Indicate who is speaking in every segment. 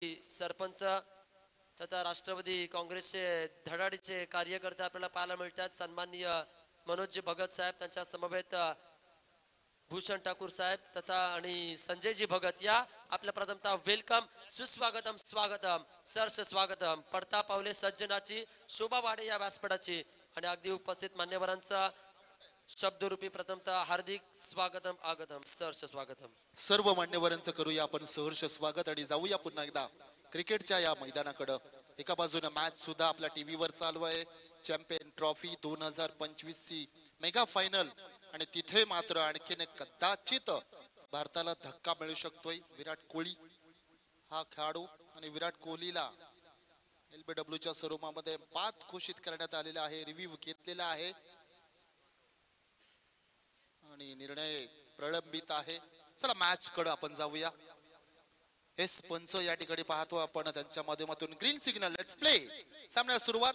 Speaker 1: सरपंच तथा राष्ट्रवादी काँग्रेसचे धडाडीचे कार्यकर्ते आपल्याला पाहायला मिळतात. सन्माननीय मनोजजी भगत साहेब, त्यांच्या समवेत भूषण ठाकूर साहेब तथा आणि संजयजी भगत या आपल्या प्रथमतः वेलकम, सुस्वागतम, स्वागतम, सरस स्वागतम. पडता पावले सज्जनाची शोभा वाढे या व्यासपीठाची आणि अगदी उपस्थित मान्यवरांचा शब्दरूपी प्रथमतः हार्दिक स्वागतम, आगतम, सहर्ष स्वागतम.
Speaker 2: सर्व मान्यवरांचं करूया आपण सहर्ष स्वागत आणि जाऊया पुन्हा एकदा क्रिकेटच्या या मैदानाकडे. एका बाजूने मॅच सुद्धा आपल्या टीव्हीवर चालू आहे. चॅम्पियन ट्रॉफी 2025 ची मेगा फायनल आणि तिथे मात्र आणखीन एक कदाचित भारताला धक्का मिळू शकतोय. विराट कोहली हा खेळाडू आणि विराट कोहलीला LBW च्या स्वरूपामध्ये बाद घोषित करण्यात आलेला आहे. रिव्ह्यू घेतलेला आहे आणि निर्णय प्रलंबित आहे. चला मॅच कडे आपण जाऊया. एस पंच या ठिकाणी पाहतो आपण, त्यांच्या माध्यमातून ग्रीन सिग्नल, लेट्स प्ले. सामन्यास सुरुवात.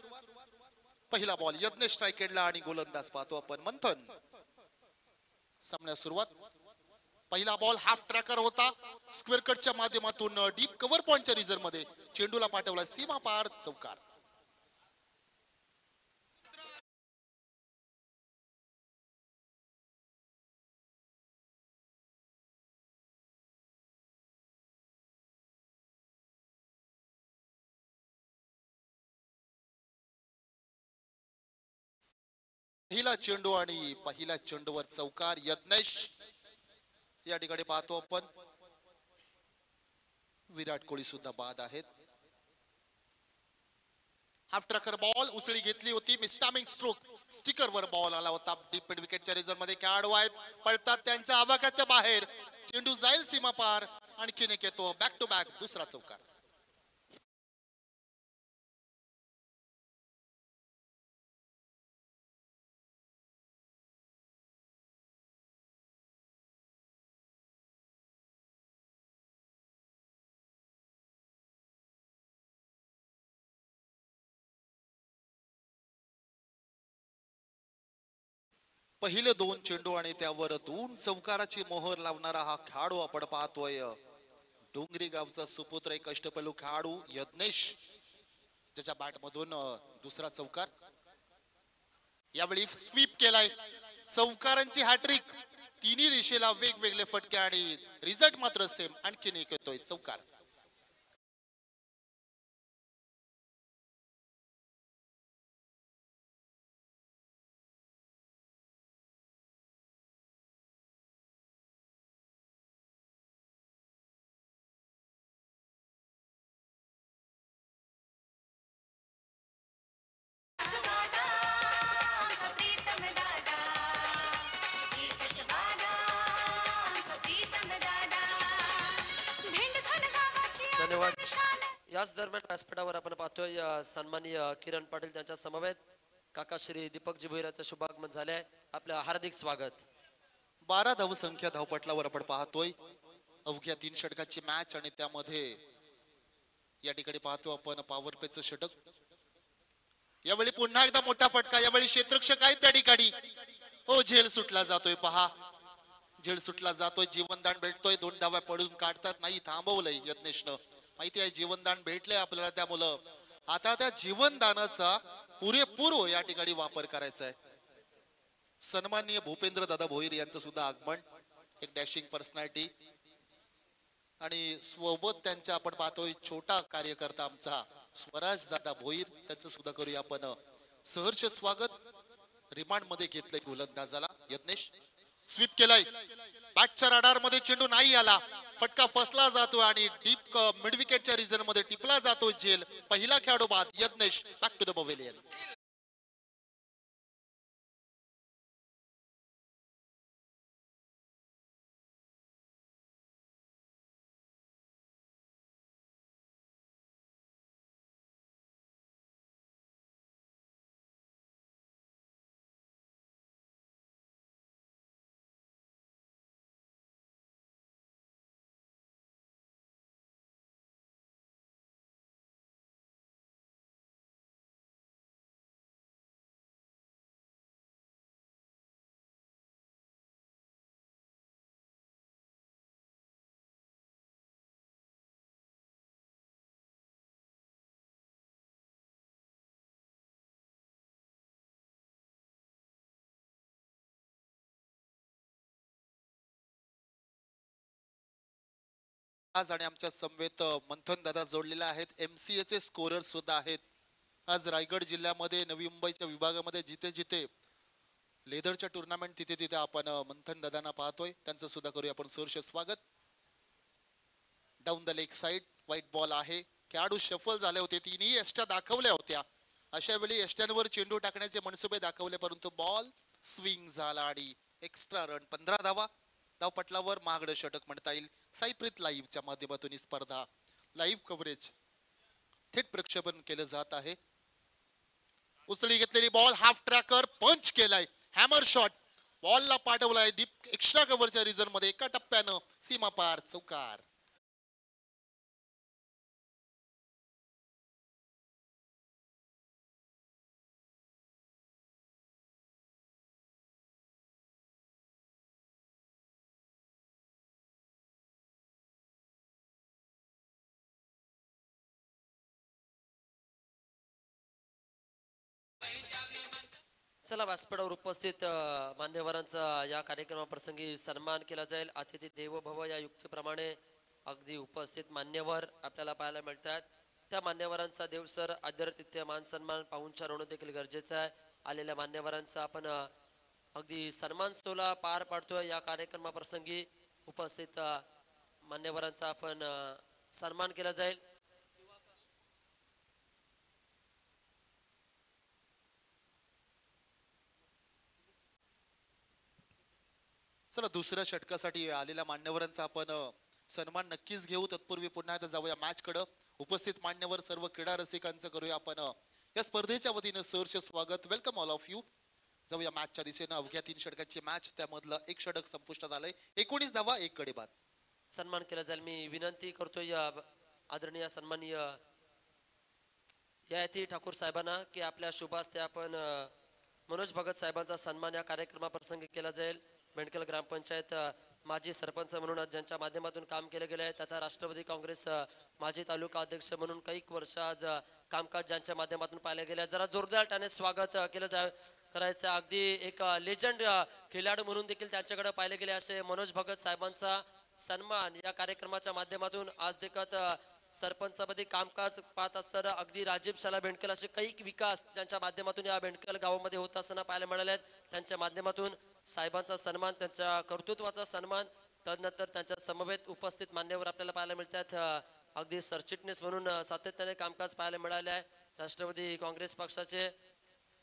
Speaker 2: पहिला बॉल यज्ञेश स्ट्राइक एंडला आणि गोलंदाज पाहतो आपण मंथन. सामन्यास सुरुवात. पहिला बॉल हाफ ट्रॅकर होता. स्क्वेअर कटच्या माध्यमातून डीप कव्हर पॉइंटच्या रिझर्व मध्ये चेंडूला पाठवला सीमा पार, चौकार. पहिला चेंडू आणि पहिल्या चेंडूवर चौकार. यज्ञेश या ठिकाणी पाहतो आपण. विराट कोहली सुद्धा बाद आहेत. हाफ ट्रॅकर बॉल उचली घेतली होती. मिस्टामिंग स्ट्रोक स्टिकर वर बॉल आला होता. डीप मिड विकेटच्या रिझर्व मध्ये खेळाडू आहेत, पळतात त्यांच्या आवाक्याच्या बाहेर. चेंडू जाईल सीमा पार. आणखीन एक येतो. बॅक टू बॅक दुसरा चौकार. पहिले दोन चेंडू आणि त्यावर दोन चौकाराची मोहर लावणारा हा खेळाडू आपण पाहतोय. डोंगरी गावचा सुपुत्र, एक अष्टपैलू खेळाडू यज्ञेश, ज्याच्या बॅट मधून दुसरा चौकार. यावेळी स्वीप केलाय. चौकारांची हॅट्रिक. तिन्ही दिशेला वेगवेगळे फटके आणि रिझल्ट मात्र सेम. आणखीन एक येतोय चौकार.
Speaker 1: धन्यवाद. याच दरम्यान व्यासपीठावर आपण पाहतोय सन्माननीय किरण पाटील, त्यांच्या समवेत काका श्री दीपकजी भोईराचं शुभागमन झालंय. आपलं हार्दिक स्वागत.
Speaker 2: 12 धावसंख्या धावपटलावर आपण पाहतोय. अवघ्या 3 षटकाची मॅच आणि त्यामध्ये या ठिकाणी पाहतो आपण पॉवर प्लेचं षटक. यावेळी पुन्हा एकदा मोठा फटका. यावेळी क्षेत्ररक्षक आहेत त्या ठिकाणी. हो, झेल सुटला जातोय. पहा, झेल सुटला जातोय. जीवनदान भेटतोय. 2 धावा पडून काढतात. नाही, थांबवलंय यज्ञेशनं. माहिती आहे जीवनदान भेटलंय आपल्याला. त्यामुळं आता त्या जीवनदानाचा पुरेपूर या ठिकाणी वापर करायचा आहे. सन्माननीय भूपेंद्र दादा भोईर यांचं सुद्धा आगमन. एक डॅशिंग पर्सनॅलिटी आणि सोबत त्यांच्या आपण पाहतोय छोटा कार्यकर्ता आमचा स्वराज दादा भोईर, त्यांचं सुद्धा करूया आपण सहर्ष स्वागत. रिमांड मध्ये घेतलंय गोलंदाजाला. यज्ञेश स्वीप केलाय. बॅटच्या रडार मध्ये चेंडू नाही आला. फटका फसला जातो आणि डीप मिड विकेटच्या रिजन मध्ये टिपला जातो झेल. पहिला खेळाडू बाद. Yagnesh back to the pavilion. आज आणि आमच्या समवेत मंथन दादा जोडलेले आहेत. MCA चे स्कोरर सुद्धा आहेत. आज रायगड जिल्ह्यामध्ये नवी मुंबईच्या विभागामध्ये जिथे जिथे लेदरच्या टुर्नामेंट तिथे तिथे आपण मंथन दादांना पाहतोय. त्यांचं सुद्धा करूया आपण सहर्ष स्वागत. Down the leg side white ball आहे. खेळाडू शफल झाले होते. तिन्ही एष्ट्या दाखवल्या होत्या. अशा वेळी एष्ट्यांवर चेंडू टाकण्याचे मनसुबे दाखवले, परंतु बॉल स्विंग झाला आणि एक्स्ट्रा रन 15 धावा. धावपटलावर महागडं षटक म्हणता येईल. साईप्रीत लाईव्हच्या माध्यमातून ही स्पर्धा लाईव्ह कव्हरेज थेट प्रक्षेपण केलं जात आहे. उचली घेतलेली बॉल हाफ ट्रॅकर पंच केलाय. हॅमर शॉट बॉलला पाठवलाय डीप एक्स्ट्रा कव्हरच्या रिजन मध्ये. एका टप्प्यानं सीमा पार चौकार.
Speaker 1: चला व्यासपीठावर उपस्थित मान्यवरांचा या कार्यक्रमाप्रसंगी सन्मान केला जाईल. अतिथी देवो भव या युक्तीप्रमाणे अगदी उपस्थित मान्यवर आपल्याला पाहायला मिळतात. त्या मान्यवरांचा देवसर आदरातिथ्य मान सन्मान पाहुणचार होणं देखील गरजेचं आहे. आलेल्या मान्यवरांचा आपण अगदी सन्मान सोहळा पार पाडतोय. या कार्यक्रमाप्रसंगी उपस्थित मान्यवरांचा आपण सन्मान केला जाईल.
Speaker 2: चला दुसऱ्या षटकासाठी आलेल्या मान्यवरांचा आपण सन्मान नक्कीच घेऊ. तत्पूर्वी पुन्हा एकदा जाऊया मॅच कडे. उपस्थित मान्यवर सर्व क्रीडा रसिकांचं करूया आपण या स्पर्धेच्या वतीनं सहर्ष स्वागत. Welcome all of you. जाऊया मॅचच्या दिशेनं. अवघ्या 3 षटकांची मॅच, त्यामधलं एक षटक संपुष्टात आलंय. 19 धावा 1 गडी बाद.
Speaker 1: सन्मान केला जाईल. मी विनंती करतोय आदरणीय सन्माननीय ययाती ठाकूर साहेबांना की आपल्या शुभ हस्ते आपण मनोज भगत साहेबांचा सन्मान या कार्यक्रमाप्रसंगी केला जाईल. मेंढकल ग्रामपंचायत माजी सरपंच म्हणून ज्यांच्या माध्यमातून काम केलं गेलं आहे, तथा राष्ट्रवादी काँग्रेस माजी तालुका अध्यक्ष म्हणून काही वर्ष आज कामकाज ज्यांच्या माध्यमातून पाहिलं गेलं. जरा जोरदार त्याने स्वागत केलं करायचं. अगदी एक लेजंड खेळाडू म्हणून देखील त्यांच्याकडे पाहिले गेले असे मनोज भगत साहेबांचा सन्मान या कार्यक्रमाच्या माध्यमातून आज देखत सरपंचपदी कामकाज पाहत असताना अगदी राजीव शाला बेंडकल असे काही विकास ज्यांच्या माध्यमातून या बेंडकल गावामध्ये होत असताना पाहायला मिळाले. त्यांच्या माध्यमातून साहेबांचा सन्मान, त्यांच्या कर्तृत्वाचा सन्मान, तदनंतर त्यांच्या समवेत उपस्थित मान्यवर आपल्याला पाहायला मिळतात. अगदी सरचिटणीस म्हणून सातत्याने कामकाज पाहायला मिळाले आहे. राष्ट्रवादी काँग्रेस पक्षाचे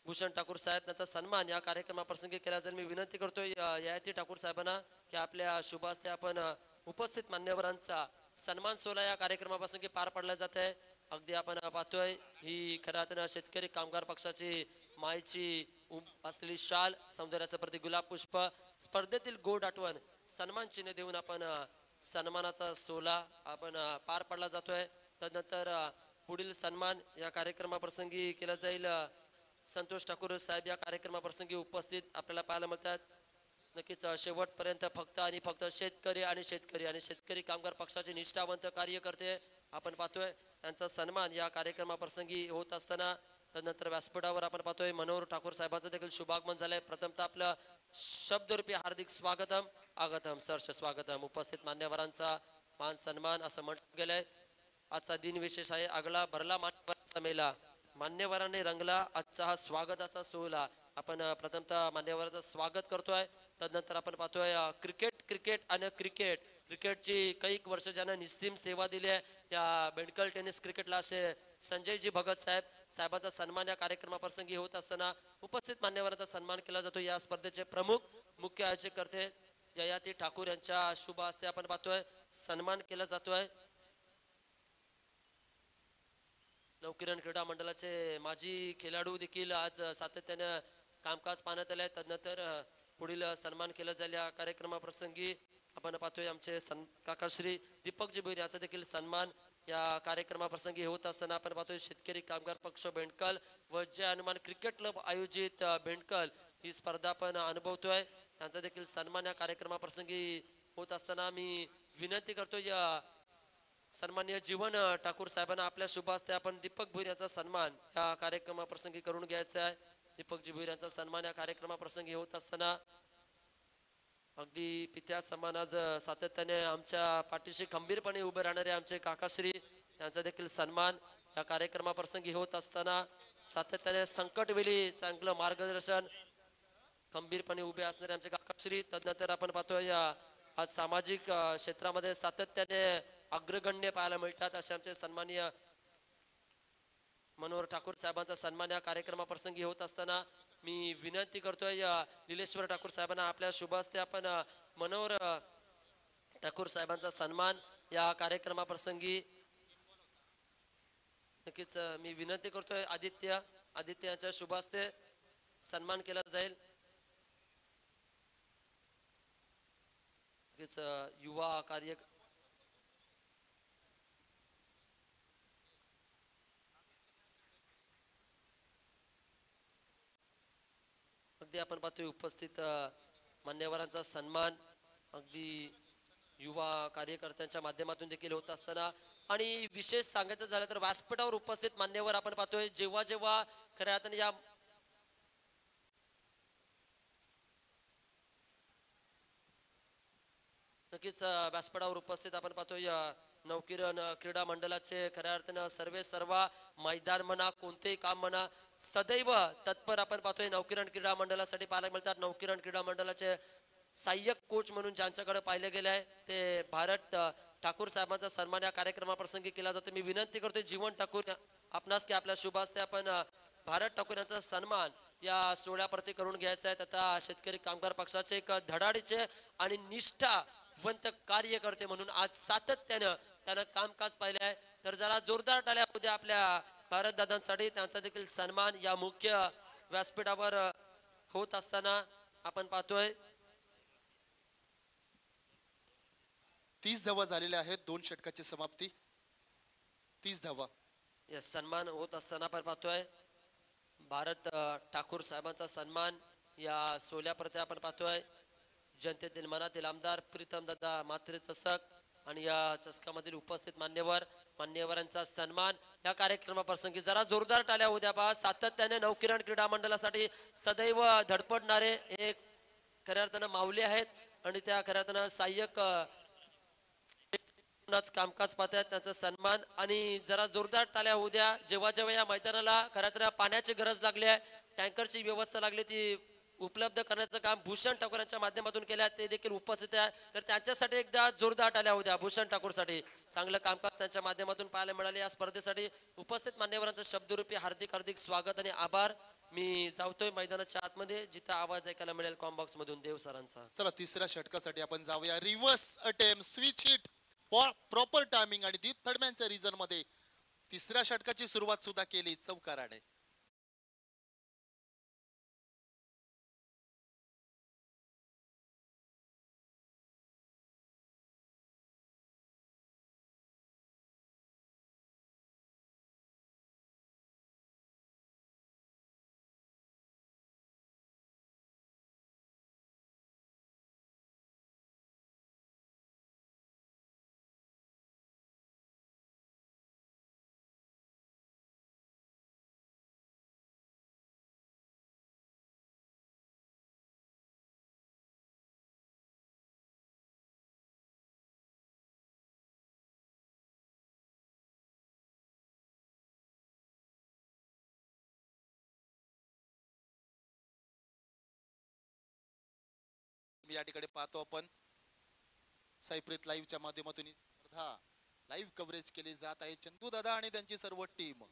Speaker 1: भूषण ठाकूर साहेब, त्यांचा सन्मान या कार्यक्रमाप्रसंगी केला जाईल. मी विनंती करतोय ययाती ठाकूर साहेबांना की आपल्या शुभ हस्ते आपण उपस्थित मान्यवरांचा सन्मान सोहळा या कार्यक्रमाप्रसंगी पार पाडला जात आहे. अगदी आपण पाहतोय ही खऱ्या अर्थानं शेतकरी कामगार पक्षाची मायची असलेली शाल, सौंदर्याचं प्रतीक गुलाब पुष्प, स्पर्धेतील गोड आठवण, सन्मान चिन्ह देऊन आपण सन्मानाचा सोहळा आपण पार पाडला जातोय. तदनंतर पुढील सन्मान या कार्यक्रमाप्रसंगी केला जाईल. संतोष ठाकूर साहेब या कार्यक्रमाप्रसंगी उपस्थित आपल्याला पाहायला मिळतात. नक्कीच शेवटपर्यंत फक्त आणि फक्त शेतकरी आणि शेतकरी कामगार पक्षाचे निष्ठावंत कार्यकर्ते आपण पाहतोय. त्यांचा सन्मान या कार्यक्रमाप्रसंगी होत असताना तदनंतर व्यासपीठावर आपण पाहतोय मनोहर ठाकूर साहेबांचं देखील शुभागमन झालंय. प्रथमतः आपलं शब्दरूपी हार्दिक स्वागतम, आगतम, सहर्ष स्वागतम. उपस्थित मान्यवरांचा मान सन्मान असं म्हटलं गेलंय. आजचा दिन विशेष आहे. आगला भरला मान्यवरांचा मेला, मान्यवरांनी रंगला आजचा हा स्वागताचा सोहळा. आपण प्रथमतः मान्यवरांचं स्वागत करतोय. तदनंतर आपण पाहतोय क्रिकेटची काही वर्ष ज्यानं निस्सीम सेवा दिली आहे त्या बेंडकल टेनिस क्रिकेटला असे संजयजी भगत साहेबांचा सन्मान या कार्यक्रमाप्रसंगी होत असताना उपस्थित मान्यवरांचा सन्मान केला जातो. या स्पर्धेचे प्रमुख मुख्य आयोजक करते ययाती ठाकूर यांच्या शुभ हस्ते आपण पाहतोय सन्मान केला जातोय. नवकिरण क्रीडा मंडळाचे माजी खेळाडू देखील आज सातत्याने कामकाज पाहण्यात आले. तदनंतर पुढील सन्मान केला जाईल. या कार्यक्रमाप्रसंगी आपण पाहतोय आमचे काका श्री दीपकजी भोईर यांचा देखील सन्मान या कार्यक्रमाप्रसंगी होत असताना आपण पाहतोय शेतकरी कामगार पक्ष बेंडकल व जय हनुमान क्रिकेट क्लब आयोजित बेंडकल ही स्पर्धा आपण अनुभवतोय. त्यांचा देखील सन्मान या कार्यक्रमाप्रसंगी होत असताना मी विनंती करतोय सन्माननीय जीवन ठाकूर साहेबांना आपल्या शुभ हस्ते आपण दीपक भोईर यांचा सन्मान या कार्यक्रमाप्रसंगी करून घ्यायचा आहे. दीपकजी भोईर यांचा सन्मान या कार्यक्रमाप्रसंगी होत असताना अगदी पित्या समान आज सातत्याने आमच्या पाठीशी खंबीरपणे उभे राहणारे आमचे काकाश्री त्यांचा देखील सन्मान या कार्यक्रमाप्रसंगी होत असताना सातत्याने संकटवेळी चांगलं मार्गदर्शन खंबीरपणे उभे असणारे आमचे काकाश्री. तदनंतर आपण पाहतोय आज सामाजिक क्षेत्रामध्ये सातत्याने अग्रगण्य पाहायला मिळतात असे आमचे सन्माननीय मनोहर ठाकूर साहेबांचा सन्मान या कार्यक्रमाप्रसंगी होत असताना मी विनंती करतोय निलेश्वर ठाकूर साहेबांना आपल्या शुभ हस्ते आपण मनोहर ठाकूर साहेबांचा सन्मान या कार्यक्रमाप्रसंगी नक्कीच मी विनंती करतोय आदित्य यांच्या शुभ हस्ते सन्मान केला जाईल. नक्कीच युवा कार्य अगदी आपण पाहतोय उपस्थित मान्यवरांचा सन्मान अगदी युवा कार्यकर्त्यांच्या माध्यमातून देखील होत असताना आणि विशेष सांगायचं झालं तर व्यासपीठावर उपस्थित मान्यवर आपण पाहतोय जेव्हा जेव्हा खऱ्या अर्थाने या नक्कीच व्यासपीठावर उपस्थित आपण पाहतोय नवकिरण क्रीडा मंडळाचे खऱ्या अर्थानं सर्व मैदान म्हणा कोणतेही काम म्हणा सदैव तत्पर आपण पाहतोय नवकिरण क्रीडा मंडळासाठी पाहायला मिळतात. नवकिरण क्रीडा मंडळाचे सहाय्यक कोच म्हणून ज्यांच्याकडे पाहिले गेले आहे ते भारत ठाकूर साहेबांचा सन्मान या कार्यक्रमाप्रसंगी केला जातो. मी विनंती करतोय जीवन ठाकूर आपणास की आपल्या शुभ हस्ते आपण भारत ठाकूर यांचा सन्मान या सोहळ्याप्रती करून घ्यायचा आहे. आता शेतकरी कामगार पक्षाचे एक धडाडीचे आणि निष्ठावंत कार्यकर्ते म्हणून आज सातत्यानं त्यानं कामकाज पाहिले आहे. तर जरा जोरदार टाळ्या उद्या आपल्या भारत दादांसाठी त्यांचा देखील सन्मान या मुख्य व्यासपीठावर होत असताना आपण पाहतोय
Speaker 2: 30 धावा झालेल्या आहेत. 2 षटकाची समाप्ती 30 धावा
Speaker 1: या सन्मान होत असताना आपण पाहतोय भारत ठाकूर साहेबांचा सन्मान या सोहळ्याप्रती आपण पाहतोय जनतेतील मनातील आमदार प्रीतम दादा म्हात्रे चषक आणि या चषकामधील उपस्थित मान्यवरांचा सन्मान या कार्यक्रमाप्रसंगी जरा जोरदार टाळ्या उद्या पहा. सातत्याने नवकिरण क्रीडा मंडळासाठी सदैव धडपडणारे एक खऱ्या अर्थानं माऊली आहेत आणि त्या खऱ्या अर्थानं सहाय्यक कामकाज पाहतात त्यांचा सन्मान आणि जरा जोरदार टाळ्या उद्या जेव्हा जेव्हा या मैदानाला खऱ्या अर्थानं पाण्याची गरज लागली आहे टँकरची व्यवस्था लागली ती उपलब्ध करण्याचं काम भूषण ठाकूर यांच्या माध्यमातून केलं आहे ते देखील उपस्थित आहे. तर त्यांच्यासाठी एकदा जोरदार टाळ्या होत्या भूषण ठाकूरसाठी चांगलं कामकाज त्यांच्या माध्यमातून पाहायला मिळाले. या स्पर्धेसाठी उपस्थित मान्यवरांचं शब्दरूपी हार्दिक स्वागत आणि आभार. मी जाऊतोय मैदानाच्या आतमध्ये जिथं आवाज ऐकायला मिळेल कॉम्बॉक्स मधून देव सरांचा.
Speaker 2: चला तिसऱ्या षटकासाठी आपण जाऊया. Reverse attempt switch hit proper timing आणि डीप थर्डमॅनच्या रिजन मध्ये तिसऱ्या षटकाची सुरुवात सुद्धा केली चौकाराने. या ठिकाणी पाहतो आपण साईप्रीत लाईव्हच्या माध्यमातून ही स्पर्धा लाईव्ह कव्हरेज केली जात आहे. चंदू दादा आणि त्यांची सर्व टीम.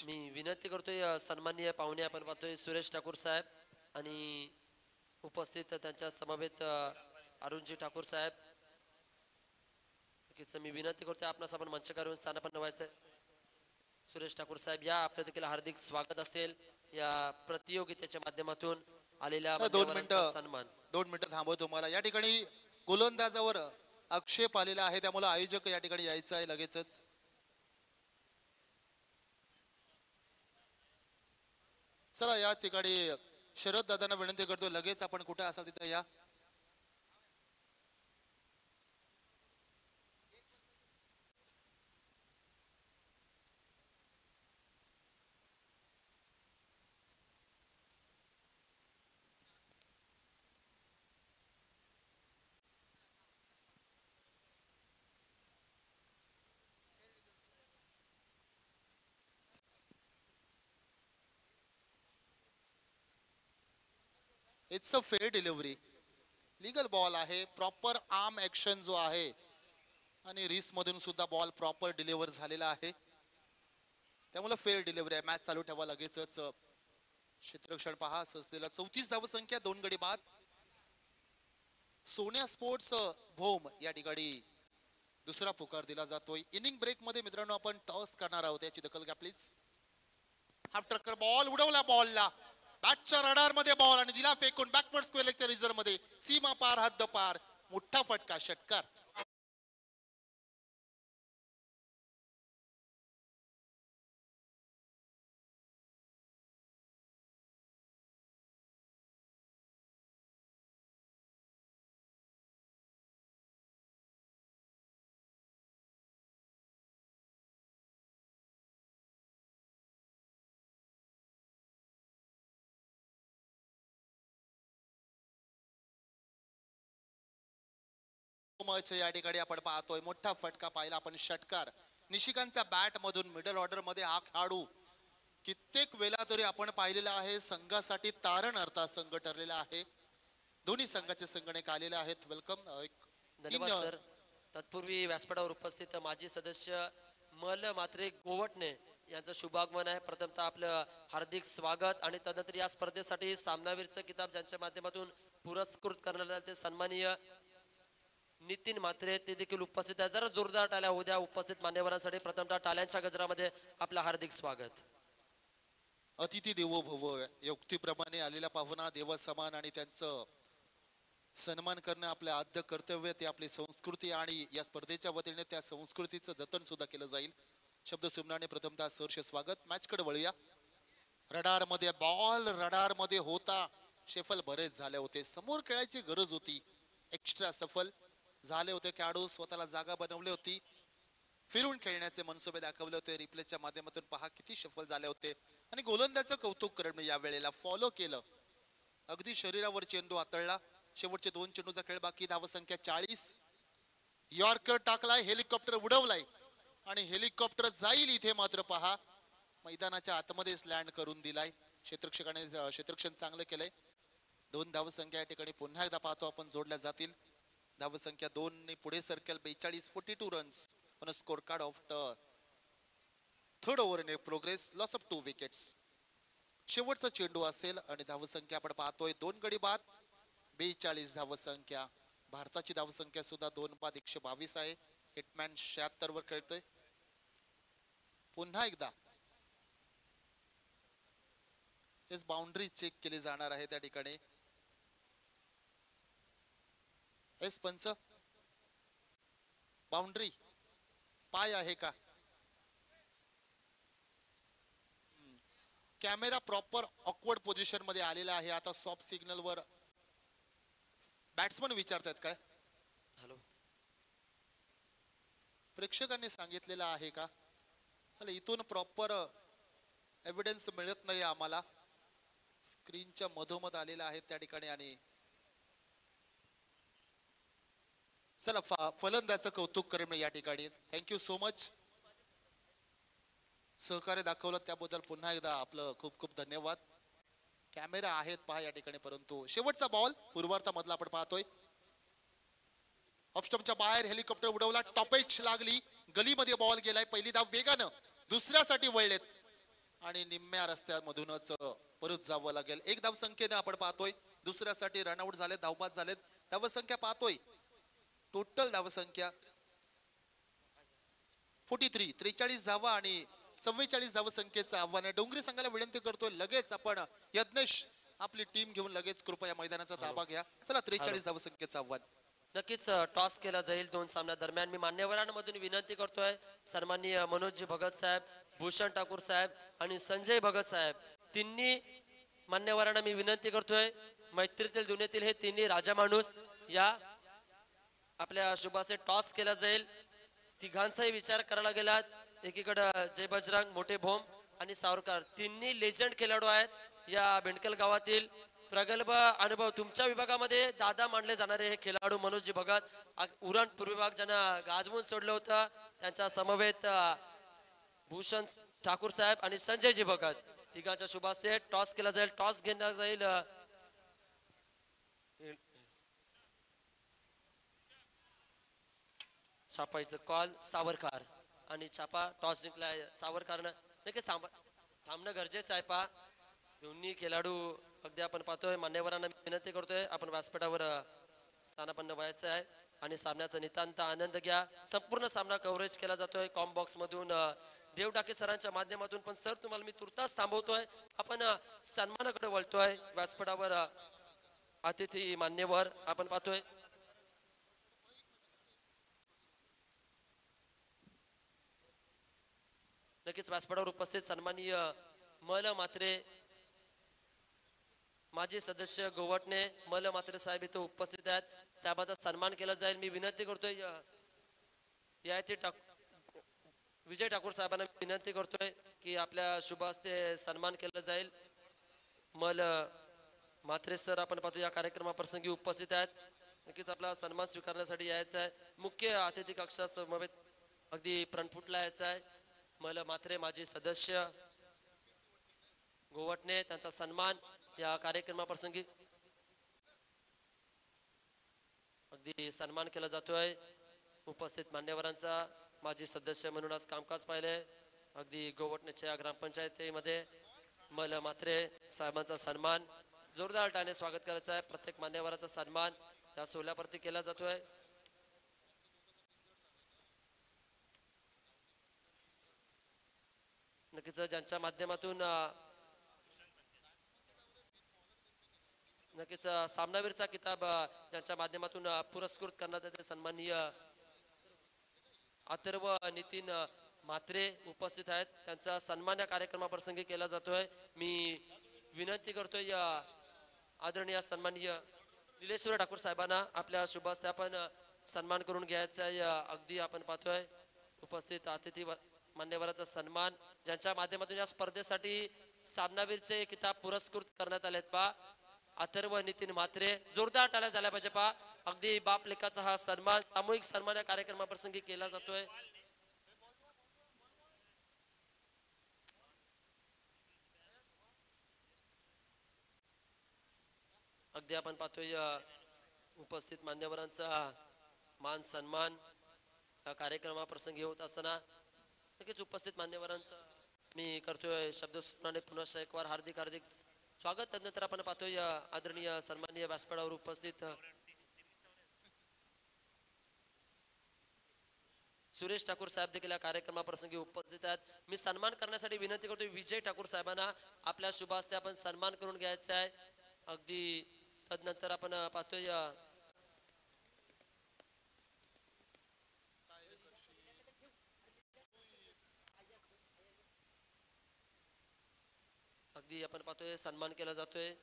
Speaker 1: मी विनंती करतोय सन्माननीय पाहुणे आपण पाहतोय सुरेश ठाकूर साहेब आणि उपस्थित त्यांच्या समवेत अरुणजी ठाकूर साहेब. मी विनंती करतोय आपणास आपण मंचकारून स्थानापन्न व्हायचंय. सुरेश ठाकूर साहेब या आपल्या देखील हार्दिक स्वागत असेल या प्रतियोगितेच्या माध्यमातून आलेल्या
Speaker 2: 2 मिनिटं थांबवतो तुम्हाला. या ठिकाणी गोलंदाजावर आक्षेप आलेला आहे त्यामुळे आयोजक या ठिकाणी यायचं आहे लगेचच. चला या ठिकाणी शरद दादांना विनंती करतो लगेच आपण कुठे असाल तिथे या. It's a fair delivery, legal ball आहे, प्रॉपर आर्म ऍक्शन जो आहे आणि रिस मधून सुद्धा बॉल प्रॉपर डिलिव्हर झालेला आहे, त्यामुळे फेअर डिलिव्हरी आहे. मॅच चालू ठेवा लगेचच. क्षेत्ररक्षण पहा सजलेला 34 धावसंख्या, 2 गडी बाद. सोन्या स्पोर्ट्स भोम या ठिकाणी दुसरा पुकार दिला जातोय. इनिंग ब्रेक मध्ये मित्रांनो आपण टॉस करणार आहोत, याची दखल घ्या प्लीज. हाफ ट्रकर बॉल उडवला, बॉलला बॅटच्या रडार मध्ये बॉल आणि दिला फेकून बॅकवर्ड स्क्वेअर लेगच्या रिझर्व मध्ये, सीमा पार हद्द पार, मोठा फटका, षटकार. या ठिकाणी आपण पाहतोय मोठा फटका पाहिला आपण, षटकार. निशिकांतच्या बॅट मधून मिडल ऑर्डर मध्ये हा खेळाडू कित्येक वेळा तरी आपण पाहिलेला आहे, संघासाठी तारण अर्था संघ ठरलेला आहे. दोन्ही संघाचे संगणक आलेले आहेत. वेलकम.
Speaker 1: धन्यवाद सर. तत्पूर्वी व्यासपीठावर उपस्थित माजी सदस्य मल मात्रे गोवटणे यांचं शुभागमन आहे. प्रथमतः आपलं हार्दिक स्वागत आणि तदनंतर या स्पर्धेसाठी सामनावीरचा किताब ज्यांच्या माध्यमातून पुरस्कृत करण्यात आले ते सन्माननीय नितीन म्हात्रे ते देखील उपस्थित आहे. जरा जोरदार टाळ्या होऊ द्या उपस्थित मान्यवरांसाठी. प्रथमतः टाळ्यांच्या गजरामध्ये आपलं हार्दिक स्वागत.
Speaker 2: अतिथी देवो भव, युक्तीप्रमाणे आलेला पाहुणा देवा समान आणि त्यांचं सन्मान करणं आपलं आद्य कर्तव्य, ते आपली संस्कृती आणि या स्पर्धेच्या वतीने त्या संस्कृतीचं जतन सुद्धा केलं जाईल. शब्द सुमनाने प्रथमतः सहर्ष स्वागत. मॅच कडे वळूया. रडार मध्ये बॉल, रडार मध्ये होता. शेफल बरेच झाले होते, समोर खेळायची गरज होती, एक्स्ट्रा सफल झाले होते. खेळाडू स्वतःला जागा बनवली होती, फिरून खेळण्याचे मनसुबे दाखवले होते. रिप्लेच्या माध्यमातून पहा किती सफल झाले होते आणि गोलंदाजाचं कौतुक करणं या वेळेला फॉलो केलं. अगदी शरीरावर चेंडू आतळला. शेवटचे 2 चेंडूचा खेळ बाकी. धावसंख्या 40. यॉर्कर टाकलाय, हेलिकॉप्टर उडवलाय आणि हेलिकॉप्टर जाईल इथे मात्र पहा मैदानाच्या आतमध्येच लँड करून दिलाय. क्षेत्ररक्षण चांगलं केलंय. 2 धावसंख्या या ठिकाणी पुन्हा एकदा पाहतो आपण जोडल्या जातील. धावसंख्या 2 ने पुढे सरकेल. 42, 42 runs on a score card of third over in progress, loss of 2 wickets. शेवटचा चेंडू असेल आणि धावसंख्या आपण पाहतोय 2 गडी बाद, 42 धावसंख्या. भारताची धावसंख्या सुद्धा 2 बाद 122 आहे. हिटमॅन 76 वर खेळतोय. पुन्हा एकदा हेच बाउंड्री चेक केली जाणार आहे त्या ठिकाणी. एस पंच, बाउंड्री पाय आहे का? कॅमेरा प्रॉपर ऑकवर्ड पोझिशन मध्ये आलेला आहे. आता सॉफ्ट सिग्नल वर बॅट्समन विचारतात काय?
Speaker 1: हॅलो,
Speaker 2: प्रेक्षकांनी सांगितलेलं आहे का? चला, इथून प्रॉपर एव्हिडन्स मिळत नाही आम्हाला. स्क्रीनच्या मधोमध आलेला आहे त्या ठिकाणी. आणि चला, फलंदाजाचं कौतुक करेन या ठिकाणी. Thank you so much. सहकार्य दाखवलं त्याबद्दल पुन्हा एकदा आपलं खूप खूप धन्यवाद. कॅमेरा आहेत पहा या ठिकाणी, परंतु शेवटचा बॉल पूर्वार्धामधला आपण पाहतोय. ऑफस्टंपच्या बाहेर हेलिकॉप्टर उडवला, टॉपेज लागली, गलीमध्ये बॉल गेलाय. पहिली धाव वेगानं दुसऱ्यासाठी वळलेत आणि निम्म्या रस्त्यामधूनच परत जावं लागेल. 1 धाव संख्येने आपण पाहतोय. दुसऱ्यासाठी रनआउट झाले, धावबाद झालेत. धावसंख्या पाहतोय, टोटल धावसंख्या 43, 43 धावा आणि 44 धावसंख्येचं आव्हान आहे. डोंगरी संघाला विनंती करतोय लगेच आपण यज्ञेश आपली टीम घेऊन लगेच कृपया मैदानाचा ताबा घ्या. चला, 43 धावसंख्येचं आव्हान.
Speaker 1: नक्कीच टॉस केला जाईल 2 सामन्या दरम्यान. मी मान्यवरांमधून विनंती करतोय, सन्माननीय मनोज भगत साहेब, भूषण ठाकूर साहेब आणि संजय भगत साहेब, तिन्ही मान्यवरांना मी विनंती करतोय, मैत्रीतील दुनियेतील हे तिन्ही राजा माणूस या आपल्या शुभाचे टॉस केला जाईल. तिघांचाही विचार करायला गेला. एकीकडे जय बजरंग, मोठे भोम आणि सावरकर, तिन्ही लेजंड खेळाडू आहेत या बेंडकल गावातील. प्रगल्भ अनुभव तुमच्या विभागामध्ये दादा मानले जाणारे हे खेळाडू मनोज भगत, उरण पूर्व विभाग ज्यांना गाजवून सोडलं होतं, त्यांच्या समवेत भूषण ठाकूर साहेब आणि संजयजी भगत, तिघांच्या शुभास्ते टॉस केला जाईल. टॉस घेण्यात जाईल छापायचं कॉल सावरकर आणि छापा टॉस जिंकलाय सावरकरनं. नक्कीच थांबणं गरजेचं आहे. पा दोन्ही खेळाडू अगदी आपण पाहतोय. मान्यवरांना विनंती करतोय आपण व्यासपीठावर स्थानापन्न व्हायचं आहे आणि सामन्याचा नितांत आनंद घ्या. संपूर्ण सामना कव्हरेज केला जातोय कॉम बॉक्स मधून देव टाके सरांच्या माध्यमातून. पण सर तुम्हाला मी तुर्तास थांबवतोय. आपण सन्मानाकडे वळतोय. व्यासपीठावर अतिथी मान्यवर आपण पाहतोय. नक्कीच व्यासपीठावर उपस्थित सन्माननीय मल मात्रे माजी सदस्य गोवटणे मल मात्रे साहेब इथे उपस्थित आहेत. साहेबांचा सन्मान केला जाईल. मी विनंती करतोय विजय ठाकूर साहेबांना विनंती करतोय की आपल्या शुभ हस्ते सन्मान केलं जाईल. मल मात्रे सर आपण पाहतो या कार्यक्रमाप्रसंगी उपस्थित आहेत. नक्कीच आपला सन्मान स्वीकारण्यासाठी यायचं आहे. मुख्य अतिथी कक्षासमवेत अगदी प्रणफुटला यायचं आहे. मल मात्रे माजी सदस्य गोवटणे त्यांचा सन्मान या कार्यक्रमाप्रसंगी अगदी सन्मान केला जातोय. उपस्थित मान्यवरांचा माजी सदस्य म्हणून आज कामकाज पाहिले अगदी गोवटणेच्या ग्रामपंचायतीमध्ये मल मात्रे साहेबांचा सन्मान जोरदार टाळ्याने स्वागत करायचं आहे. प्रत्येक मान्यवराचा सन्मान या सोहळ्यावरती केला जातोय. नक्कीच ज्यांच्या माध्यमातून नक्कीच सामनावीरचा किताब ज्यांच्या माध्यमातून पुरस्कृत करण्यात येते सन्माननीय अथर्व नितीन म्हात्रे उपस्थित आहेत. त्यांचा सन्मान या कार्यक्रमाप्रसंगी केला जातोय. मी विनंती करतोय आदरणीय सन्माननीय निलेश्वर ठाकूर साहेबांना आपल्या शुभ हस्ते आपण सन्मान करून घ्यायचा आहे. अगदी आपण पाहतोय उपस्थित अतिथी मान्यवराचा सन्मान ज्यांच्या माध्यमातून या स्पर्धेसाठी सामनावीरचे किताब पुरस्कृत करण्यात आलेत. पा अथर्व नितीन म्हात्रे जोरदार टाळ्या झाल्या पाहिजे. पा अगदी बाप लेकाचा हा सन्मान सामूहिक सन्मान या कार्यक्रमाप्रसंगी केला जातोय. अगदी आपण पाहतोय उपस्थित मान्यवरांचा मान सन्मान या कार्यक्रमाप्रसंगी होत असताना नक्कीच उपस्थित मान्यवरांचा मी करतोय शब्द सुनाने पुन्हा एक वार हार्दिक हार्दिक स्वागत. त्यानंतर आपण पाहतोय आदरणीय सन्माननीय व्यासपीठावर उपस्थित सुरेश ठाकूर साहेब देखील या कार्यक्रमाप्रसंगी उपस्थित आहेत. मी सन्मान करण्यासाठी विनंती करतोय विजय ठाकूर साहेबांना आपल्या शुभ हस्ते आपण सन्मान करून घ्यायचा आहे. अगदी तदनंतर आपण पाहतोय अगदी आपण पाहतोय सन्मान केला जातोय.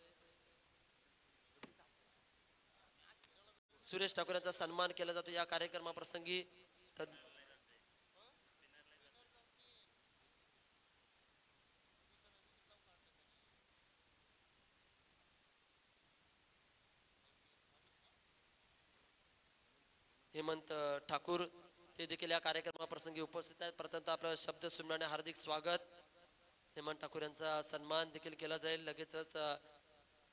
Speaker 1: सुरेश ठाकूर यांचा सन्मान केला जातो या कार्यक्रमाप्रसंगी. हेमंत ठाकूर ते देखील या कार्यक्रमाप्रसंगी उपस्थित आहेत. प्रथमतः आपलं शब्द सुमनाने हार्दिक स्वागत. हेमंत ठाकूर यांचा सन्मान देखील केला जाईल. लगेचच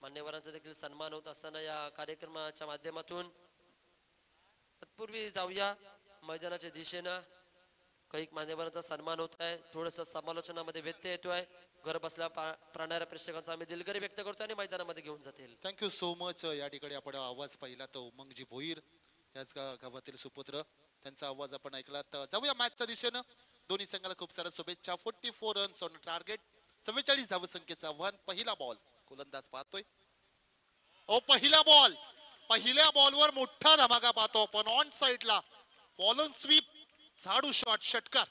Speaker 1: मान्यवरांचा देखील सन्मान होत असताना या कार्यक्रमाच्या माध्यमातून तत्पूर्वी जाऊया मैदानाच्या दिशेनं. काही मान्यवरांचा सन्मान होत आहे. थोडस समालोचनामध्ये व्यत्यय येतोय. घर बसल्या प्राणाऱ्या प्रेक्षकांचा आम्ही दिलगिरी व्यक्त करतो आणि मैदानामध्ये घेऊन जातील.
Speaker 2: Thank you so much. या ठिकाणी आपण आवाज पाहिला तो उमंगजी भोईर याच गावातील सुपुत्र त्यांचा आवाज आपण ऐकला. तर जाऊया मॅचच्या दिशेनं. दोन्ही संघाला खूप साऱ्या शुभेच्छा. 44 रन्स ऑन टार्गेट 44 धावसंख्येचं आव्हान. पहिला बॉल गोलंदाज पाहतोय. पहिल्या बॉलवर मोठा धमाका पाहतो आपण. ऑन साइडला बॉल ऑन स्वीप झाडू शॉट षटकार.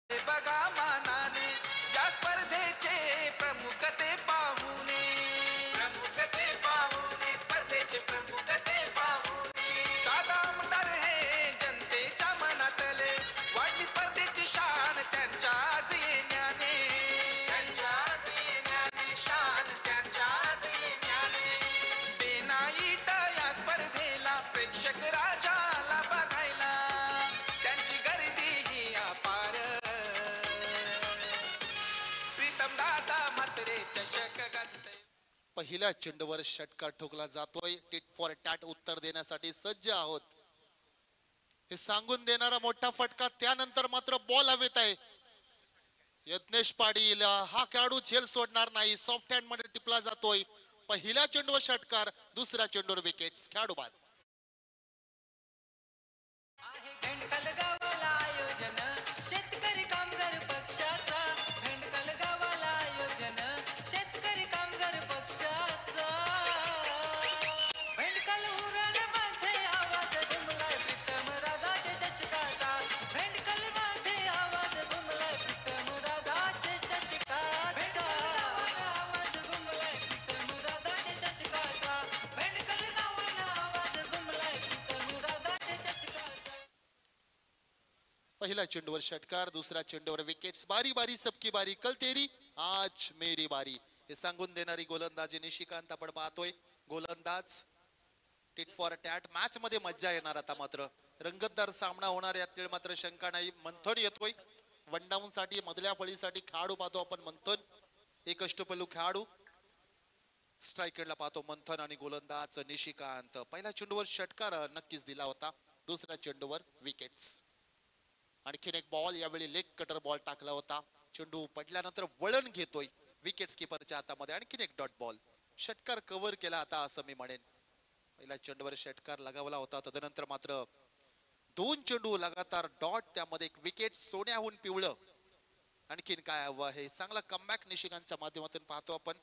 Speaker 3: बघा मानाने या स्पर्धेचे प्रमुख ते पाहुणे स्पर्धेचे प्रमुख ते पाहुणे. दादा आमदार हे जनतेच्या मनातले वाढली स्पर्धेची शान त्यांच्या आज येण्याने शान त्यांच्या आज येण्याने. बेनाईट या स्पर्धेला प्रेक्षक राजाला बघायला त्यांची गर्दी ही अपार. प्रीतम दादा म्हात्रे चषक गाजते.
Speaker 2: पहिल्या चेंडूवर षटकार ठोकला जातोय. टिट फॉर टॅट उत्तर देण्यासाठी सज्ज आहोत. हे सांगून देणारा मोठा फटका, त्यानंतर मात्र बॉल हवेत आहे. यज्ञेश पाटील हा खेळाडू झेल सोडणार नाही. सॉफ्ट हँड मध्ये टिपला जातोय. पहिल्या चेंडूवर षटकार, दुसऱ्या चेंडूवर विकेट्स. खेळाडू बाद.
Speaker 4: आहे भेंडकल गावाला आयोजन शेतकरी कामगार पक्षाचा. भेंडकल गावाला आयोजन शेतकरी कामगार पक्षाचा. भेंडकल उरण मध्ये आवाज घुमलाय प्रीतम दादाच्या चषकाचा. भेंडकल मध्ये आवाज घुमलाय प्रीतम दादाच्या चषकाचा. आवाज घुमलाय प्रीतम दादाच्या चषकाचा. भेंडकल गावाला आवाज घुमलाय प्रीतम दादाच्या चषकाचा.
Speaker 2: पहिल्या चेंडूवर षटकार, दुसऱ्या चेंडूवर विकेट्स. बारी बारी सबकी बारी, कल तेरी आज मेरी बारी. हे सांगून देणारी गोलंदाजी निशिकांत आपण पाहतोय. गोलंदाज टिट फॉर टॅट. मॅच मध्ये मज्जा येणार. आता मात्र रंगतदार सामना होणार, यात मात्र शंका नाही. मंथन येतोय वन डाऊन साठी. मधल्या फळीसाठी खेळाडू पाहतो आपण मंथन. एक अष्टपैलू खेळाडू. स्ट्रायकरला पाहतो मंथन आणि गोलंदाज निशिकांत. पहिल्या चेंडूवर षटकार नक्कीच दिला होता, दुसऱ्या चेंडूवर विकेट्स. आणखीन एक बॉल, यावेळी लेग कटर बॉल टाकला होता. चेंडू पडल्यानंतर वळण घेतोय विकेट्स किपरच्या हातामध्ये. आणखीन एक डॉट बॉल. षटकार कव्हर केला आता असं मी म्हणेन. पहिल्या चेंडूवर षटकार लगावला होता, तदनंतर मात्र दोन चेंडू लगातार डॉट, त्यामध्ये एक विकेट. सोन्याहून पिवळं. आणखीन काय हवं आहे. चांगला कमबॅक निशिकांच्या माध्यमातून पाहतो आपण.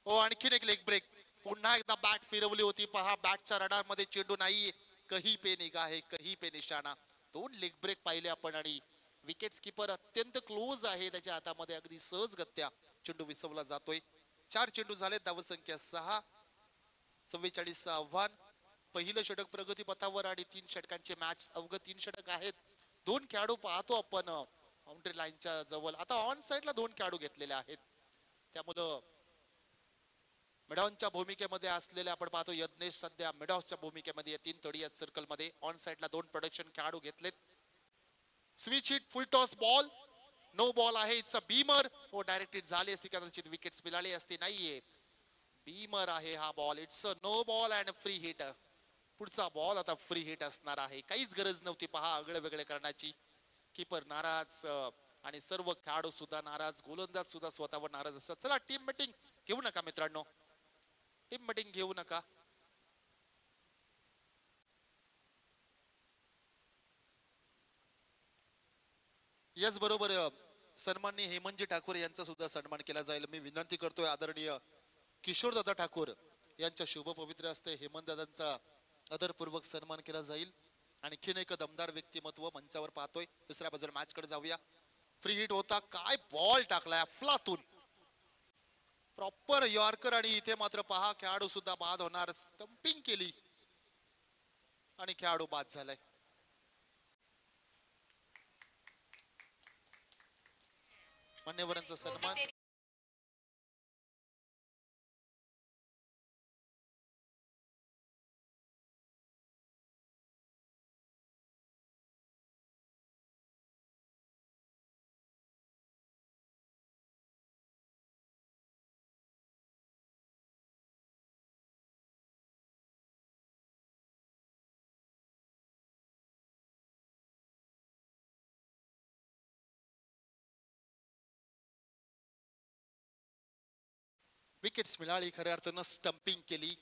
Speaker 2: हो, आणखीन एक लेग ब्रेक. पुन्हा एकदा बॅट फिरवली होती पहा. बॅटच्या रडार मध्ये चेंडू नाही. कही पे निगाह है, कही पे निशाणा. दोन लेग ब्रेक पाहिले आपण आणि विकेट्स किपर अत्यंत क्लोज आहे त्याच्या हातामध्ये. अगदी सहजगत्या चेंडू विसवला जातोय. 4 चेंडू झाले, धावसंख्या 6. 44 आव्हान. पहिलं षटक प्रगती पथावर आणि 3 षटकांचे मॅच. अवघ 3 षटक आहेत. 2 खेळाडू पाहतो आपण बाउंड्री लाईनच्या जवळ. आता ऑन साइडला 2 खेळाडू घेतलेले आहेत, त्यामुळं मिडॉनच्या भूमिकेमध्ये असलेले आपण पाहतो यज्ञेश सध्या मिडॉसच्या भूमिकेमध्ये. 3 तडी या सर्कल मध्ये. ऑन साइडला 2 प्रोडक्शन खेळाडू घेतलेत. Switch hit, full toss ball. No ball आहे. It's a beamer. हो, डायरेक्ट हिट झाली असती, कदाचित विकेट्स मिळाली असती. नाहीये, बीमर आहे हा ball. It's a no ball and free hit. पुढचा बॉल आता फ्री हिट असणार आहे. काहीच गरज नव्हती पहा आगळे वेगळे करण्याची. कीपर नाराज आणि सर्व खेळाडू सुद्धा नाराज. गोलंदाज सुद्धा स्वतःवर नाराज असतात. चला टीम मीटिंग घेऊ नका मित्रांनो, टीम मीटिंग घेऊ नका. याच बरोबर सन्माननीय हेमंतजी ठाकूर यांचा सुद्धा सन्मान केला जाईल. मी विनंती करतोय आदरणीय किशोरदादा ठाकूर यांच्या शुभ पवित्र हस्ते हेमंत दादांचा आदरपूर्वक सन्मान केला जाईल. आणखीन एक दमदार व्यक्तिमत्व मंचावर पाहतोय. दुसऱ्या बाजूला मॅच कडे जाऊया. फ्री हिट होता. काय बॉल टाकलाय अफलातून. प्रॉपर यॉर्कर आणि इथे मात्र पहा खेळाडू सुद्धा बाद होणार. स्टंपिंग केली आणि खेळाडू बाद झालाय. मान्यवरांचा सन्मान. विकेट्स मिळाली, खऱ्या अर्थानं स्टंपिंग केली.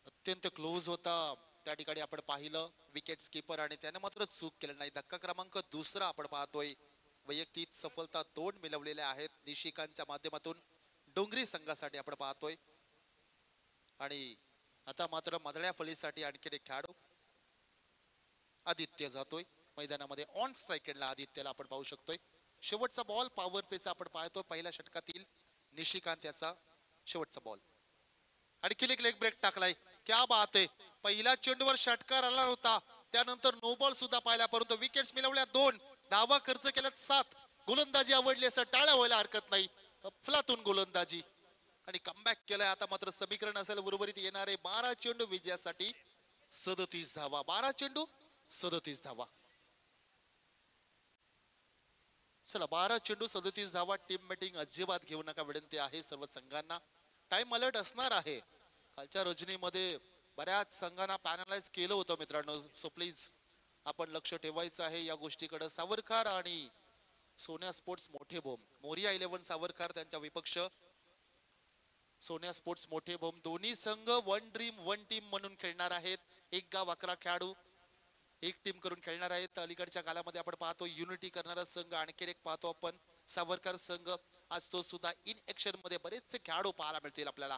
Speaker 2: अत्यंत क्लोज होता त्या ठिकाणी आपण पाहिलं विकेट्स कीपर आणि त्याने मात्र चूक केली नाही. धक्का क्रमांक 2 आपण पाहतोय. वैयक्तिक सफलता 2 मिळवलेल्या आहेत निशिकांच्या माध्यमातून डोंगरी संघासाठी आपण पाहतोय. आणि आता मात्र मधल्या फळीसाठी आणखी एक खेळाडू आदित्य जातोय मैदानामध्ये. ऑन स्ट्राइकरला आदित्यला आपण पाहू शकतोय. शेवटचा बॉल पॉवर प्लेचा आपण पाहतो. पहिल्या षटकातील निशिकांत याचा शेवटचा बॉल. आणखी एक लेग ब्रेक टाकलाय. क्या बात आहे. पहिल्या चेंडूवर षटकार आला होता, त्यानंतर नो बॉल सुद्धा पाहिला, परंतु विकेट्स मिळवल्या 2. धावा खर्च केल्यात 7. गोलंदाजी आवडली असं टाळ्या व्हायला हरकत नाही. अफलातून गोलंदाजी आणि कमबॅक केलाय. आता मात्र समीकरण असेल उर्वरित येणारे 12 चेंडू विजयासाठी 37 धावा. 12 चेंडू 37 धावा. चला 12 चेंडू 37 धावा. टीम मीटिंग अजिबात घेऊ नका विनंती आहे सर्व संघांना. टाइम अलर्ट असणार आहे. कालच्या रजनीमध्ये बऱ्याच संघांना पॅनलाइज केलं होतं मित्रांनो, सो प्लीज आपण लक्ष ठेवायचं आहे या गोष्टीकडे. सावरकर आणि सोन्या स्पोर्ट्स मोठे भोम, मोरिया 11 सावरकर त्यांच्या विपक्ष सोन्या स्पोर्ट्स मोठे भोम. दोन्ही संघ वन ड्रीम वन टीम म्हणून खेळणार आहेत. एक गाव 11 खेळाडू एक टीम करून खेळणार आहेत. अलीकडच्या कालामध्ये आपण पाहतो युनिटी करणारा संघ आणखी एक पाहतो आपण सावरकर संघ. आज तो सुद्धा इन ऍक्शन मध्ये बरेचसे खेळाडू पाहायला मिळतील आपल्याला.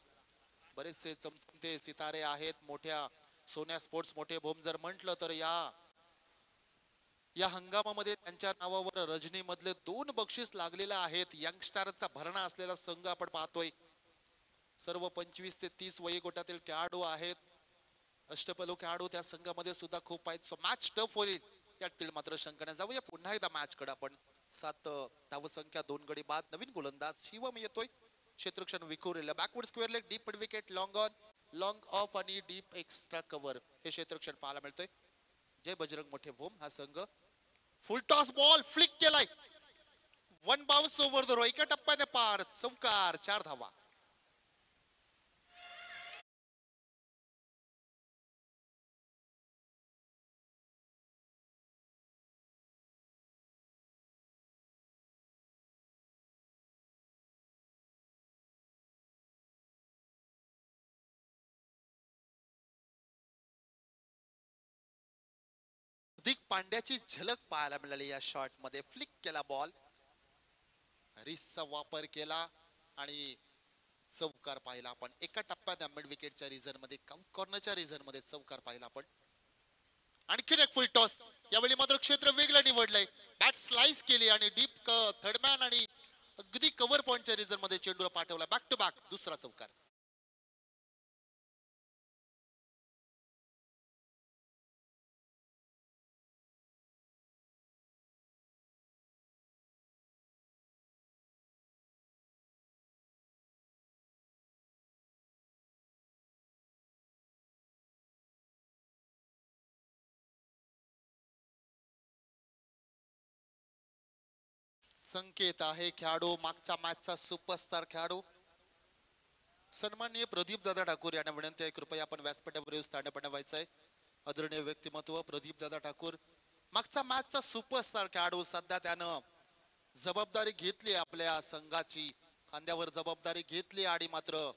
Speaker 2: बरेचसे चमचमते सितारे आहेत मोठ्या सोन्या स्पोर्ट्स मोठे भोम. जर म्हटलं तर या हंगामामध्ये त्यांच्या नावावर रजनी मधले 2 बक्षीस लागलेले आहेत. यंगस्टारचा भरणा असलेला संघ आपण पाहतोय. सर्व 25 ते 30 वयोगटातील खेळाडू आहेत. अष्टपैलू खेळाडू त्या संघामध्ये सुद्धा खूप आहेत. सो मॅच टफ होईल यातील मात्र शंका नाही. जाऊया पुन्हा एकदा मॅच कडे आपण. 7 धावसंख्या 2 गडी बाद. नवीन गोलंदाज शिवम येतोय. क्षेत्ररक्षण विखुरलेलं backward square leg deep mid wicket long on long off आणि डीप एक्स्ट्रा कव्हर हे क्षेत्ररक्षण पाहायला मिळतोय. जय बजरंग मोठे भोम हा संघ. फुल टॉस बॉल फ्लिक केलाय. 1 बाउन्स ओव्हर द रो. एका टप्प्याने पार. चौकार. 4 धावा. हार्दिक पांड्याची झलक पाहायला मिळाली या शॉट मध्ये. फ्लिक केला बॉल, रिसचा वापर केला आणि चौकार पाहिला आपण. एका टप्प्यात मिड विकेटच्या रिझन मध्ये कॉर्नरच्या रिझन मध्ये चौकार पाहिला आपण. आणखीन एक फुल टॉस. यावेळी मात्र क्षेत्र वेगळं निवडलंय. बॅट स्लाइस केली आणि डीप थर्डमॅन आणि अगदी कव्हर पॉइंटच्या रिझन मध्ये चेंडूला पाठवला. बॅक टू बॅक दुसरा चौकार. संकेत आहे खेळाडू, मागच्या मॅचचा सुपरस्टार खेळाडू सन्माननीय प्रदीप दादा ठाकूर यांना विनंती आहे कृपया आपण व्यासपीठावर स्थानपणे व्हायचंय. आदरणीय व्यक्तिमत्व प्रदीप दादा ठाकूर मागच्या मॅचचा सुपरस्टार खेळाडू. सध्या त्यानं जबाबदारी घेतली आपल्या संघाची, खांद्यावर जबाबदारी घेतली आणि मात्र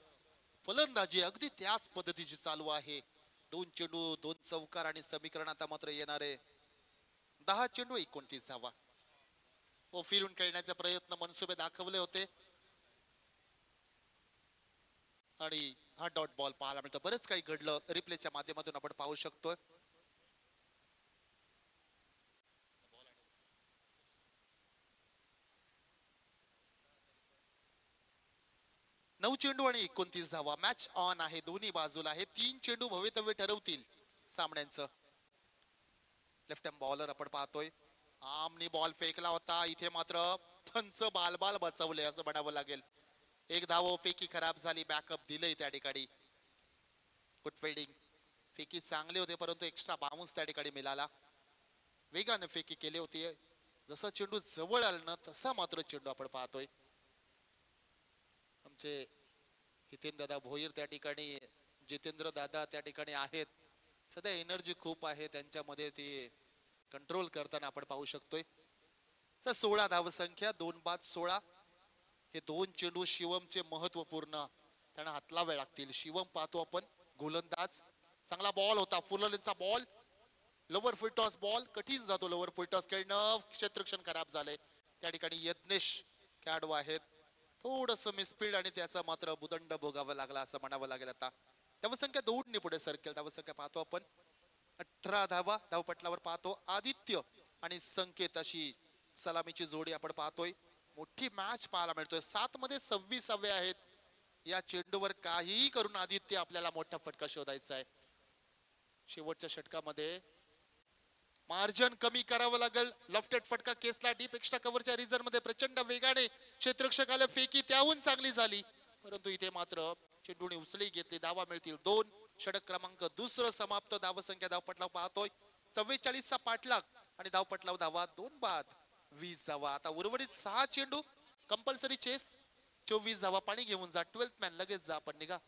Speaker 2: फलंदाजी अगदी त्याच पद्धतीची चालू आहे. 2 चेंडू 2 चौकार आणि समीकरण आता मात्र येणारे 10 चेंडू 29 धावा. फिरून खेळण्याचे प्रयत्न मनसुबे दाखवले होते आणि हा डॉट बॉल पाहायला मिळतो. बरेच काही घडलं रिप्लेच्या माध्यमातून आपण पाहू शकतोय. नऊ चेंडू आणि 29 धावा. मॅच ऑन आहे दोन्ही बाजूला आहे. 3 चेंडू भवितव्य ठरवतील सामन्यांचं. लेफ्ट हँड बॉलर आपण पाहतोय. आमनी बॉल फेकला होता. इथे मात्र पंच बाल बचवले असं म्हणावं लागेल. एक धाव फेकी खराब झाली. बॅकअप दिलंय त्या ठिकाणी. Good fielding. फेकी चांगली होते परंतु एक्स्ट्रा बाउन्स त्या ठिकाणी मिळाला. वेगाने फेकी केली होती. जसा चेंडू जवळ आला ना तसा मात्र चेंडू आपण पाहतोय. आमचे हितेंद्र दादा भोईर त्या ठिकाणी, जितेंद्र दादा त्या ठिकाणी आहेत. सध्या एनर्जी खूप आहे त्यांच्यामध्ये, ती कंट्रोल करताना आपण पाहू शकतोय. 16 धावसंख्या 2 बाद 16. हे 2 चेंडू शिवमचे महत्वपूर्ण त्यांना हातलावे लागतील. शिवम पाहतो आपण गोलंदाज. चांगला बॉल होता. फुललेचा ball. Lower full toss ball कठीण जातो. लोवर फुल टॉस खेळणं. क्षेत्ररक्षण खराब झाले त्या ठिकाणी. यज्ञेश खेळाडू आहेत. थोडस मिसफिल्ड आणि त्याचा मात्र भूदंड भोगावा लागला असं म्हणावं लागेल. आता धावसंख्या 2 ने पुढे सरकेल. धावसंख्या पाहतो आपण 18 धावा. धावपटलावर पाहतो आदित्य आणि संकेत अशी सलामीची जोडी आपण पाहतोय. मोठी मॅच पाहायला मिळतोय. 7 मध्ये 26 आहेत. या चेंडूवर काहीही करून आदित्य आपल्याला मोठा फटका शोधायचा आहे. शेवटच्या षटकामध्ये मार्जिन कमी करावं लागेल. लेफ्टेड फटका केसला डीप एक्स्ट्रा कव्हरच्या रिझन मध्ये प्रचंड वेगाने क्षेत्ररक्षकाला फेकी त्याहून चांगली झाली परंतु इथे मात्र चेंडूने उचली घेतली. धावा मिळतील 2. षटक क्रमांक 2 समाप्त. धावसंख्या धावपटलाव पाहतोय 44 चा पाठलाग आणि धावपटलाव धावा 2 बाद 20 धावा. आता उर्वरित 6 चेंडू कंपल्सरी चेस 24 धावा. पाणी घेऊन जा. 12th मॅन लगेच जा. आपण निघा.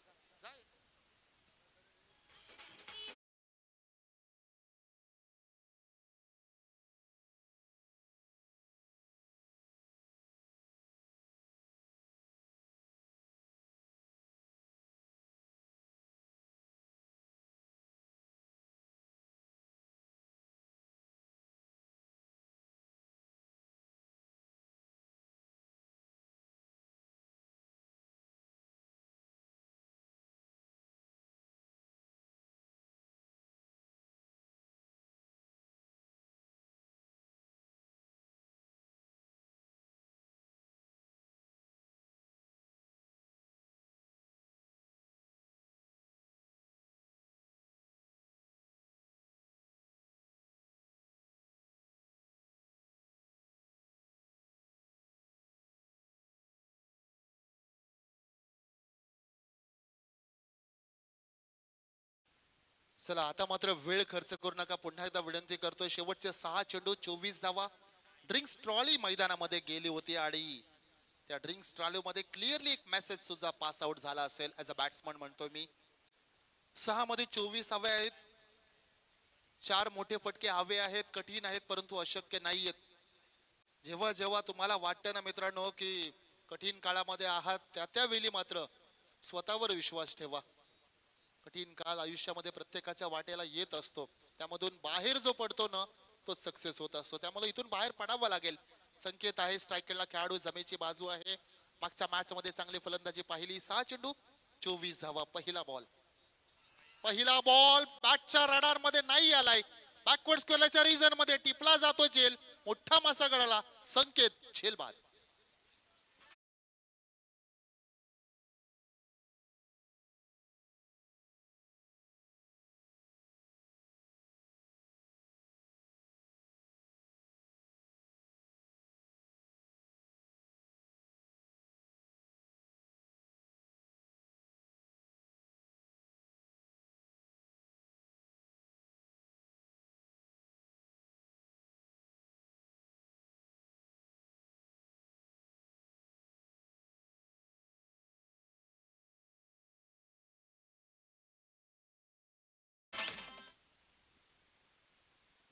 Speaker 2: चला आता मात्र वेळ खर्च करू नका, पुन्हा एकदा विनंती करतोय. शेवटचे 6 चेंडू 24 धावा. ड्रिंक्स ट्रॉली मैदानामध्ये गेली होती आणि त्या ड्रिंक्स ट्रॉली मध्ये क्लिअरली एक मेसेज सुद्धा पास आउट झाला असेल. ऍज अ बॅट्समन म्हणतोय मी. 6 मध्ये 24 हवे आहेत. 4 मोठे फटके हवे आहेत, कठीण आहेत परंतु अशक्य नाहीयेत. जेव्हा जेव्हा तुम्हाला वाटतं ना मित्रांनो की कठीण काळामध्ये आहात, त्यावेळी मात्र स्वतःवर विश्वास ठेवा. कठीण काळ आयुष्यामध्ये प्रत्येकाच्या वाटेला येत असतो, त्यामधून बाहेर जो पडतो ना तो सक्सेस होत असतो. त्यामुळे इथून बाहेर पडावं लागेल. संकेत आहे स्ट्रायकरला, खेळाडू जमेची बाजू आहे. मागच्या मॅच मध्ये चांगली फलंदाजी पाहिली. 6 चेंडू 24 धावा. पहिला बॉल बॅटच्या रडार मध्ये नाही आलाय. बॅकवर्ड स्क्वेअरच्या रिजन मध्ये टिपला जातो झेल. मोठा मासा गळाला. संकेत झेल बाद.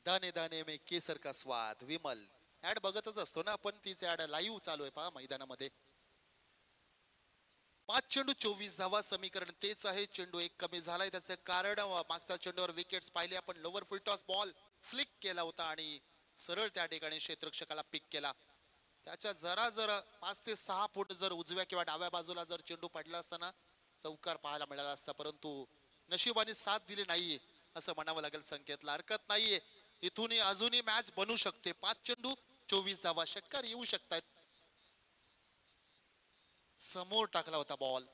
Speaker 2: दाने दाने में केसर का स्वाद. विमल ऍड बघतच असतो ना आपण, तीच ऍड लाईव्ह चालू आहे पहा मैदानामध्ये. 5 चेंडू 24 धावा. समीकरण तेच आहे. चेंडू एक कमी झालाय, त्याचं कारण मागच्या चेंडूवर विकेट्स पाहिले आपण. Lower full toss ball flick केला होता आणि सरळ त्या ठिकाणी क्षेत्ररक्षकाला पिक केला. त्याच्या जरा 5 ते 6 फूट जर उजव्या किंवा डाव्या बाजूला जर चेंडू पडला असताना चौकार पाहायला मिळाला असता, परंतु नशिबाने साथ दिली नाहीये असं म्हणावं लागेल संकेतला. हरकत नाहीये, इथूनही अजूनही मॅच बनू शकते. 5 चेंडू 24 धावा. षटकार येऊ शकतात. समोर टाकला होता बॉल,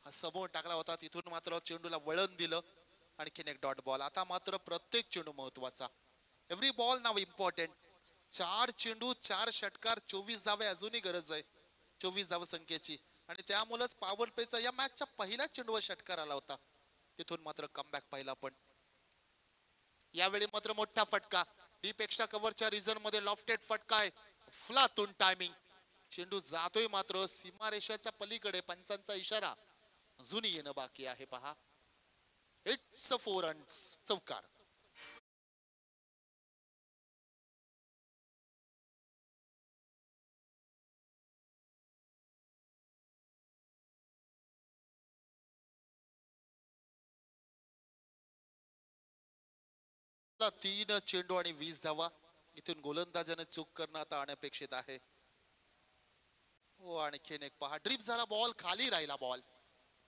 Speaker 2: हा समोर टाकला होता, तिथून मात्र चेंडूला वळण दिलं. आणखीन एक डॉट बॉल. आता मात्र प्रत्येक चेंडू महत्वाचा. एव्हरी बॉल नाव इम्पॉर्टंट. 4 चेंडू 4 षटकार 24 धावे अजूनही गरज आहे 24 धाव संख्येची. आणि त्यामुळेच पॉवर प्लेचा या मॅचच्या पहिल्या चेंडूवर षटकार आला होता. तिथून मात्र कमबॅक पाहिला आपण. यावेळी मात्र मोठा फटका. डीप एक्स्ट्रा कव्हरच्या रिझन मध्ये लॉफ्टेड फटका आहे. फ्लातून टायमिंग. चेंडू जातोय मात्र सीमारेषाच्या पलीकडे. पंचांचा इशारा अजूनही येणं बाकी आहे पहा. It's a 4 runs. चौकार. ला 3 चेंडू आणि 20 धावा. इथून गोलंदाजाने चूक करणं आता अनपेक्षित आहे. हो, आणखीन एक पहा. ड्रिप झाला बॉल, खाली राहिला बॉल.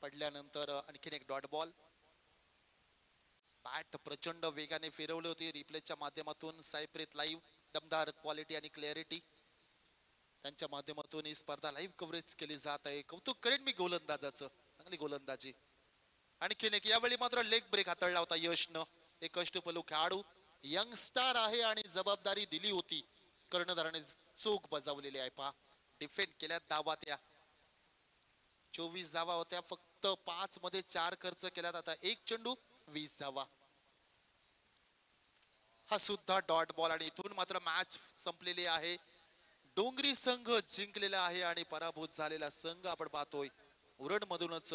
Speaker 2: पडल्यानंतर आणखीन एक डॉट बॉल. बॅट प्रचंड वेगाने फिरवली होती. रिप्लेच्या माध्यमातून सायप्रीत लाईव्ह दमदार क्वालिटी आणि क्लॅरिटी त्यांच्या माध्यमातून ही स्पर्धा लाईव्ह कव्हरेज केली जात आहे. कौतुक करेन मी गोलंदाजाचं, चांगली गोलंदाजी. आणखीन एक यावेळी मात्र लेग ब्रेक हाताळला होता यशनं. एक अष्टपैलू खेळाडू, यंगस्टार आहे आणि जबाबदारी दिली होती. कर्णधाराने चूक बजावलेली आहे पहा. डिफेंड केल्या धावा त्या 24 धावा होत्या. फक्त 5 मध्ये 4 खर्च केल्यात. आता 1 चेंडू 20 धावा. हा सुद्धा डॉट बॉल. आणि इथून मात्र मॅच संपलेली आहे. डोंगरी संघ जिंकलेला आहे आणि पराभूत झालेला संघ आपण पाहतोय उरण मधूनच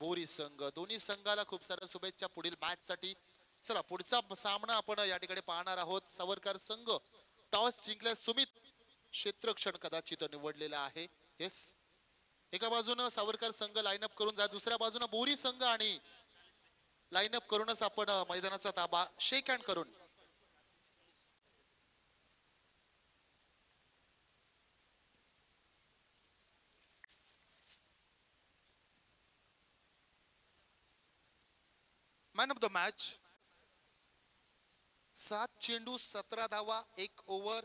Speaker 2: बोरी संघ. दोन्ही संघाला खूप साऱ्या शुभेच्छा पुढील मॅच साठी. चला पुढचा सामना आपण या ठिकाणी पाहणार आहोत. सावरकर संघ टॉस जिंकल्या. सुमित क्षेत्ररक्षण कदाचित निवडलेला आहे. येस, एका बाजूने सावरकर संघ लाईनअप करून जा, दुसऱ्या बाजूने बोरी संघ आणि लाईनअप करूनच आपण मैदानाचा ताबा शेक हँड करून. Man of the match. 7 चेंडू 17 धावा, 1 ओव्हर